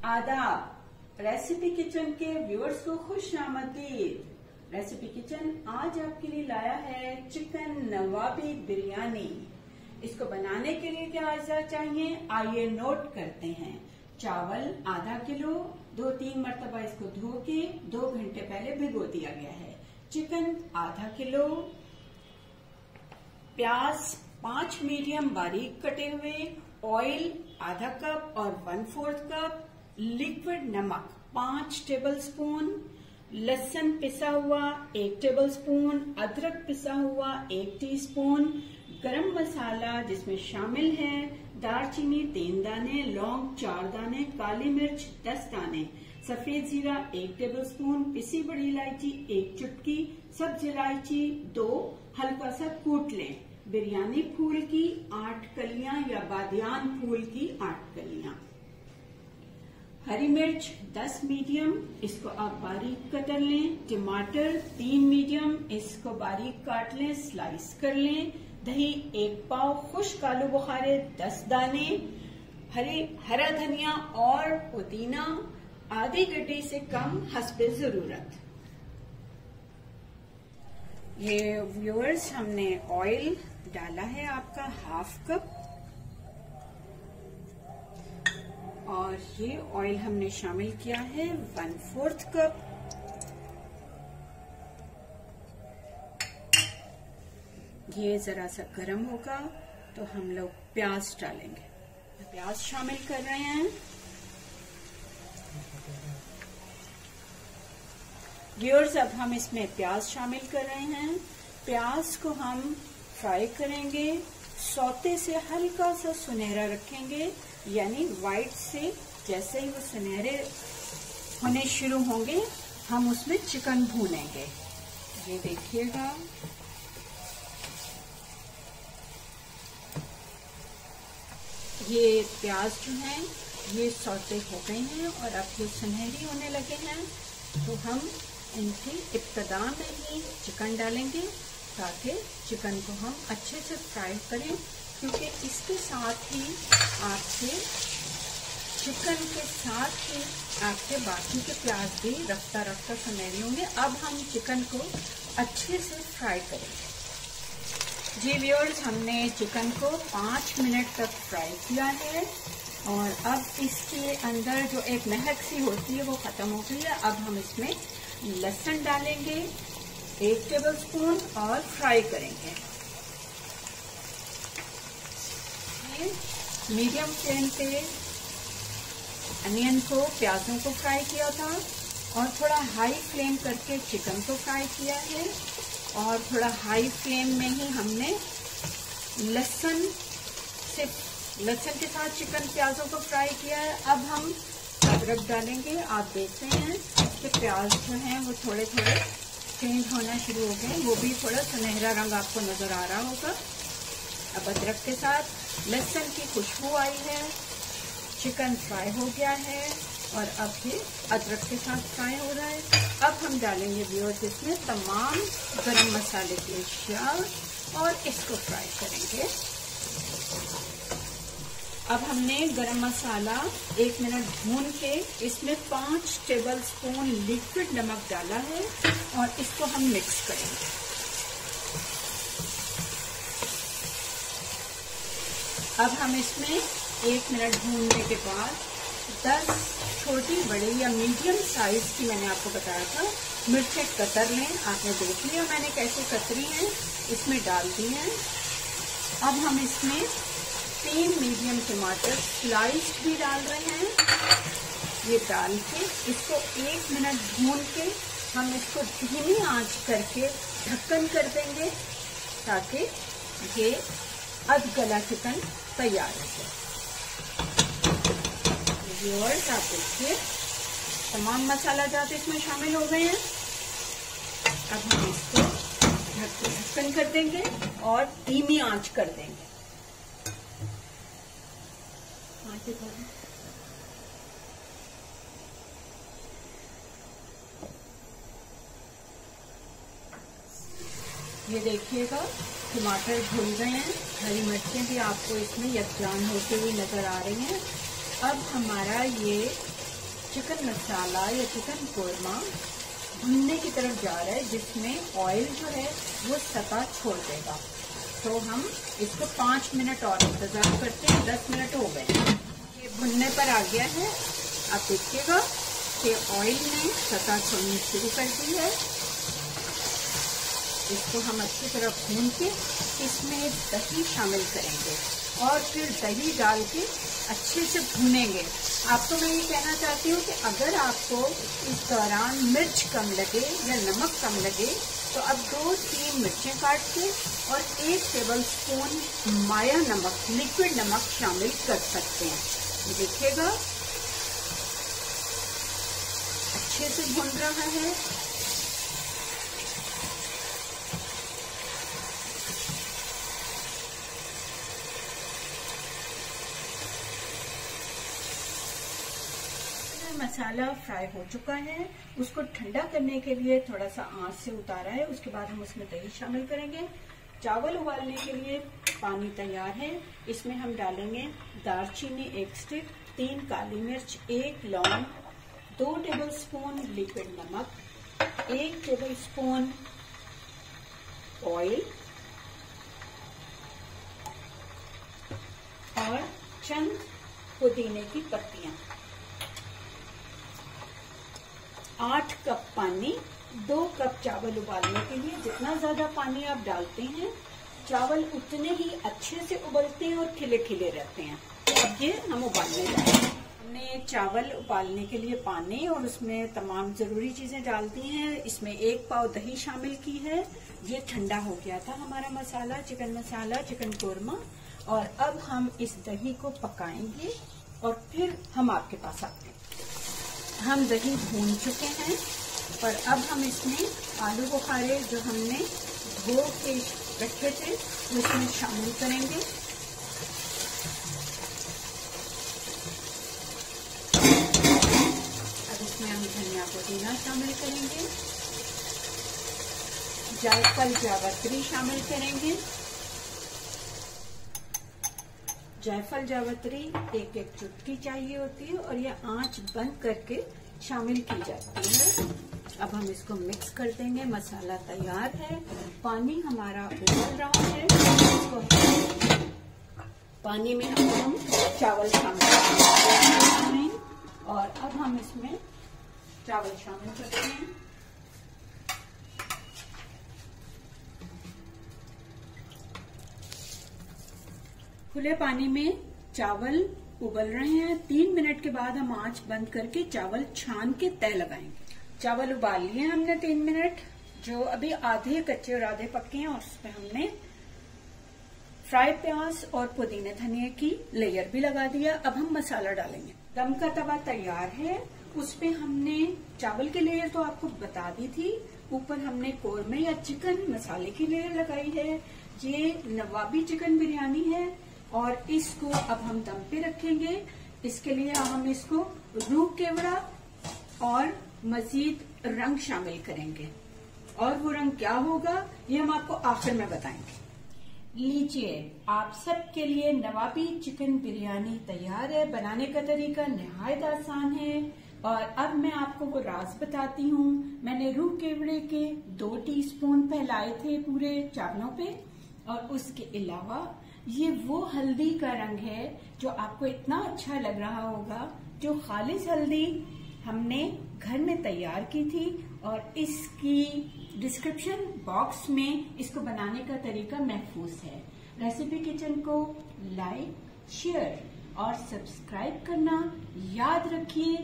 आदाब। Recipe kitchen के viewers को खुश आमदीद। रेसिपी किचन आज आपके लिए लाया है चिकन नवाबी बिरयानी। इसको बनाने के लिए क्या अज्जा चाहिए, आइए नोट करते हैं। चावल आधा किलो, 2-3 मरतबा इसको धो के 2 घंटे पहले भिगो दिया गया है। चिकन आधा किलो, प्याज 5 मीडियम बारीक कटे हुए, ऑयल आधा कप और 1/4 कप, लिक्विड नमक 5 टेबलस्पून, लहसुन पिसा हुआ 1 टेबलस्पून, अदरक पिसा हुआ 1 टीस्पून, गरम मसाला जिसमें शामिल है दालचीनी 3 दाने, लौंग 4 दाने, काली मिर्च 10 दाने, सफेद जीरा 1 टेबलस्पून, पिसी बड़ी इलायची 1 चुटकी, सब्ज इलायची 2, हल्का सा कूट लें। बिरयानी फूल की 8 कलियां या बादियान फूल की 8 कलियां, हरी मिर्च 10 मीडियम, इसको आप बारीक कतर लें। टमाटर 3 मीडियम, इसको बारीक काट लें, स्लाइस कर लें। दही 1 पाव, खुश्क आलू बुखारे 10 दाने, हरा धनिया और पुदीना आधी गड्डी से कम हस्बे जरूरत। ये व्यूअर्स हमने ऑयल डाला है आपका 1/2 कप, और ये ऑयल हमने शामिल किया है 1/4 कप। ये जरा सा गर्म होगा तो हम लोग प्याज डालेंगे। प्याज शामिल कर रहे हैं। व्यूअर्स अब हम इसमें प्याज शामिल कर रहे हैं। प्याज को हम फ्राई करेंगे, सौते से हल्का सा सुनहरा रखेंगे, यानी व्हाइट से जैसे ही वो सुनहरे होने शुरू होंगे हम उसमें चिकन भूनेंगे। ये देखिएगा, ये प्याज जो हैं ये सौते हो गए हैं और अब ये सुनहरी होने लगे हैं, तो हम इनकी इब्तदा में ही चिकन डालेंगे ताकि चिकन को हम अच्छे से फ्राई करें, क्योंकि इसके साथ ही आपके चिकन के साथ ही आपके बाकी के प्याज भी रफ्ता रफ्ता सुनहरी होंगे। अब हम चिकन को अच्छे से फ्राई करेंगे। जी व्यूअर्स, हमने चिकन को 5 मिनट तक फ्राई किया है और अब इसके अंदर जो एक महक सी होती है वो खत्म हो गई है। अब हम इसमें लहसुन डालेंगे 1 टेबलस्पून और फ्राई करेंगे। मीडियम फ्लेम पे अनियन को, प्याजों को फ्राई किया था और थोड़ा हाई फ्लेम करके चिकन को फ्राई किया है, और थोड़ा हाई फ्लेम में ही हमने लहसुन के साथ चिकन प्याजों को फ्राई किया है। अब हम अदरक डालेंगे। आप देख रहे हैं कि प्याज जो हैं वो थोड़े थोड़े चेंज होना शुरू हो गए, वो भी थोड़ा सुनहरा रंग आपको नजर आ रहा होगा। अब अदरक के साथ लहसुन की खुशबू आई है, चिकन फ्राई हो गया है और अब ये अदरक के साथ फ्राई हो रहा है। अब हम डालेंगे व्यूअर्स इसमें तमाम गरम मसाले की अशिया और इसको फ्राई करेंगे। अब हमने गरम मसाला 1 मिनट भून के इसमें 5 टेबलस्पून लिक्विड नमक डाला है और इसको हम मिक्स करेंगे। अब हम इसमें 1 मिनट भूनने के बाद 10 छोटी बड़ी या मीडियम साइज की, मैंने आपको बताया था, मिर्चें कतर लें। आपने देख लिया मैंने कैसे कतरी हैं, इसमें डाल दी हैं। अब हम इसमें 3 मीडियम टमाटर स्लाइस भी डाल रहे हैं। ये डाल के इसको 1 मिनट भून के हम इसको धीमी आंच करके ढक्कन कर देंगे ताकि ये अधगला चिकन तैयार हो जाए। व्यूअर्स आप देखिए तमाम मसाला जात इसमें शामिल हो गए हैं। अब हम इसको ढक्कन कर देंगे और धीमी आंच कर देंगे। ये देखिएगा टमाटर भून गए हैं, हरी मिर्चें भी आपको इसमें यकजान होती हुई नजर आ रही हैं। अब हमारा ये चिकन मसाला या चिकन कोरमा भुनने की तरफ जा रहा है, जिसमें ऑयल जो है वो सतह छोड़ देगा। तो हम इसको 5 मिनट और इंतजार करते हैं। 10 मिनट हो गए, ये भुनने पर आ गया है। आप देखिएगा कि ऑयल ने सतह छोड़नी शुरू कर दी है। इसको हम अच्छी तरह भून के इसमें दही शामिल करेंगे और फिर दही डाल के अच्छे से भूनेंगे। आपको मैं ये कहना चाहती हूँ कि अगर आपको इस दौरान मिर्च कम लगे या नमक कम लगे तो अब 2-3 मिर्चें काट के और 1 टेबल स्पून माया नमक, लिक्विड नमक शामिल कर सकते हैं। ये देखिएगा अच्छे से भून रहा है। मसाला फ्राई हो चुका है, उसको ठंडा करने के लिए थोड़ा सा आंच से उतारा है। उसके बाद हम उसमें दही शामिल करेंगे। चावल उबालने के लिए पानी तैयार है। इसमें हम डालेंगे दालचीनी 1 स्टिक, 3 काली मिर्च, 1 लौंग, 2 टेबल स्पून लिक्विड नमक, 1 टेबल स्पून ऑयल और चंद पुदीने की पत्तियां। 8 कप पानी, 2 कप चावल उबालने के लिए। जितना ज्यादा पानी आप डालते हैं चावल उतने ही अच्छे से उबलते हैं और खिले खिले रहते हैं। अब ये हम उबालने जा रहे हैं। हमने चावल उबालने के लिए पानी और उसमें तमाम जरूरी चीजें डाल दी हैं। इसमें 1 पाव दही शामिल की है। ये ठंडा हो गया था हमारा मसाला, चिकन कोरमा। और अब हम इस दही को पकाएंगे और फिर हम आपके पास आते हैं। हम दही भून चुके हैं और अब हम इसमें आलू बुखारे जो हमने धो के रखे थे उसमें शामिल करेंगे। अब इसमें हम धनिया पुदीना शामिल करेंगे, जायफल जावित्री शामिल करेंगे। जायफल जावित्री 1-1 चुटकी चाहिए होती है और ये आंच बंद करके शामिल की जाती है। अब हम इसको मिक्स कर देंगे। मसाला तैयार है, पानी हमारा उबल रहा है। इसको पानी में हम चावल शामिल करेंगे और अब हम इसमें चावल शामिल करते हैं। खुले पानी में चावल उबल रहे हैं। 3 मिनट के बाद हम आंच बंद करके चावल छान के तय लगाएंगे। चावल उबाल लिए हमने 3 मिनट, जो अभी आधे कच्चे और आधे पक्के हैं। और उसमें हमने फ्राई प्याज और पुदीने धनिया की लेयर भी लगा दिया। अब हम मसाला डालेंगे। दम का तवा तैयार है, उस पे हमने चावल की लेयर तो आपको बता दी थी, ऊपर हमने कोरमे या चिकन मसाले की लेयर लगाई है। ये नवाबी चिकन बिरयानी है और इसको अब हम दम पे रखेंगे। इसके लिए हम इसको रूह केवड़ा और मजीद रंग शामिल करेंगे और वो रंग क्या होगा ये हम आपको आखिर में बताएंगे। लीजिए, आप सबके लिए नवाबी चिकन बिरयानी तैयार है। बनाने का तरीका निहायत आसान है और अब मैं आपको वो राज बताती हूँ। मैंने रूह केवड़े के 2 टीस्पून फैलाए थे पूरे चावलों पे और उसके अलावा ये वो हल्दी का रंग है जो आपको इतना अच्छा लग रहा होगा, जो खालिस हल्दी हमने घर में तैयार की थी और इसकी डिस्क्रिप्शन बॉक्स में इसको बनाने का तरीका महफूज है। रेसिपी किचन को लाइक, शेयर और सब्सक्राइब करना याद रखिए।